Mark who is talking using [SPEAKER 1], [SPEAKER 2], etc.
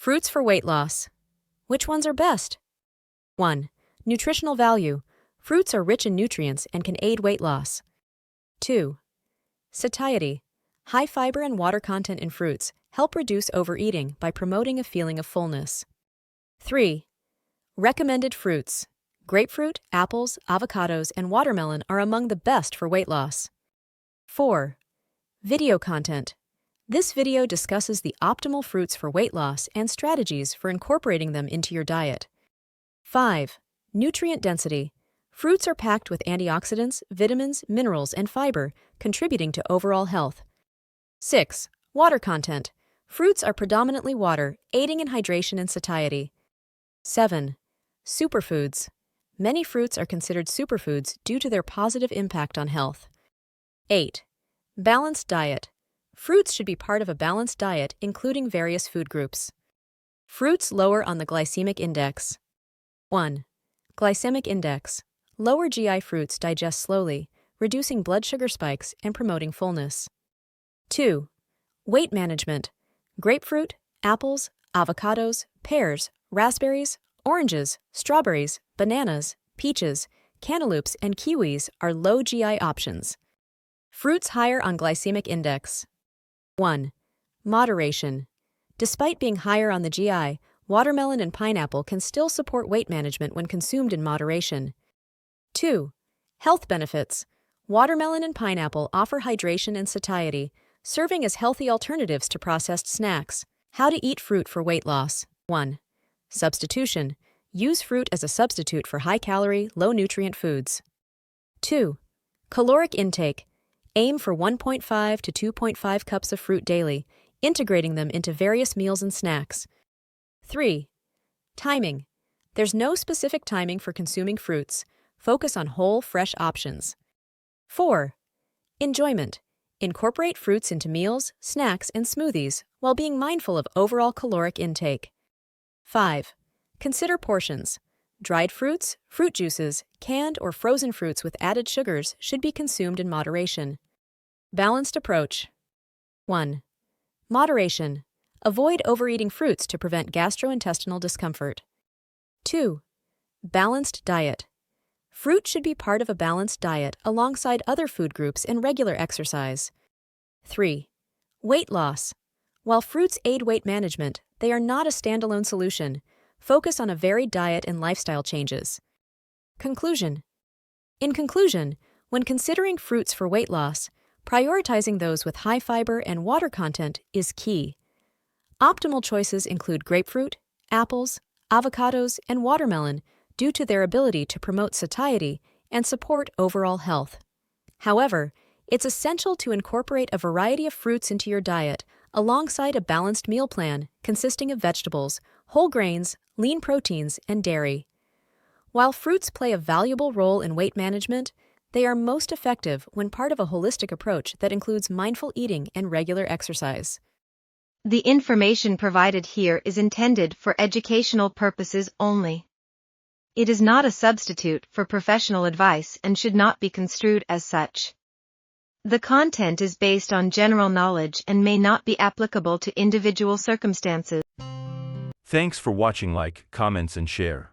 [SPEAKER 1] Fruits for weight loss. Which ones are best? 1. Nutritional value. Fruits are rich in nutrients and can aid weight loss. 2. Satiety. High fiber and water content in fruits help reduce overeating by promoting a feeling of fullness. 3. Recommended fruits. Grapefruit, apples, avocados, and watermelon are among the best for weight loss. 4. Video content. This video discusses the optimal fruits for weight loss and strategies for incorporating them into your diet. 5. Nutrient density. Fruits are packed with antioxidants, vitamins, minerals, and fiber, contributing to overall health. 6. Water content. Fruits are predominantly water, aiding in hydration and satiety. 7. Superfoods. Many fruits are considered superfoods due to their positive impact on health. 8. Balanced diet. Fruits should be part of a balanced diet, including various food groups. Fruits lower on the glycemic index. 1. Glycemic index. Lower GI fruits digest slowly, reducing blood sugar spikes and promoting fullness. 2. Weight management. Grapefruit, apples, avocados, pears, raspberries, oranges, strawberries, bananas, peaches, cantaloupes, and kiwis are low GI options. Fruits higher on glycemic index. 1. Moderation. Despite being higher on the GI, watermelon and pineapple can still support weight management when consumed in moderation. 2. Health benefits. Watermelon and pineapple offer hydration and satiety, serving as healthy alternatives to processed snacks. How to eat fruit for weight loss. 1. Substitution. Use fruit as a substitute for high-calorie, low-nutrient foods. 2. Caloric intake. Aim for 1.5 to 2.5 cups of fruit daily, integrating them into various meals and snacks. 3. Timing. There's no specific timing for consuming fruits. Focus on whole, fresh options. 4. Enjoyment. Incorporate fruits into meals, snacks, and smoothies while being mindful of overall caloric intake. 5. Consider portions. Dried fruits, fruit juices, canned or frozen fruits with added sugars should be consumed in moderation. Balanced approach. 1. Moderation. Avoid overeating fruits to prevent gastrointestinal discomfort. 2. Balanced diet. Fruit should be part of a balanced diet alongside other food groups and regular exercise. 3. Weight loss. While fruits aid weight management, they are not a standalone solution. Focus on a varied diet and lifestyle changes. Conclusion. In conclusion, when considering fruits for weight loss, prioritizing those with high fiber and water content is key. Optimal choices include grapefruit, apples, avocados, and watermelon due to their ability to promote satiety and support overall health. However, it's essential to incorporate a variety of fruits into your diet alongside a balanced meal plan consisting of vegetables, whole grains, lean proteins, and dairy. While fruits play a valuable role in weight management, they are most effective when part of a holistic approach that includes mindful eating and regular exercise.
[SPEAKER 2] The information provided here is intended for educational purposes only. It is not a substitute for professional advice and should not be construed as such. The content is based on general knowledge and may not be applicable to individual circumstances.
[SPEAKER 3] Thanks for watching. Like, comments, and share.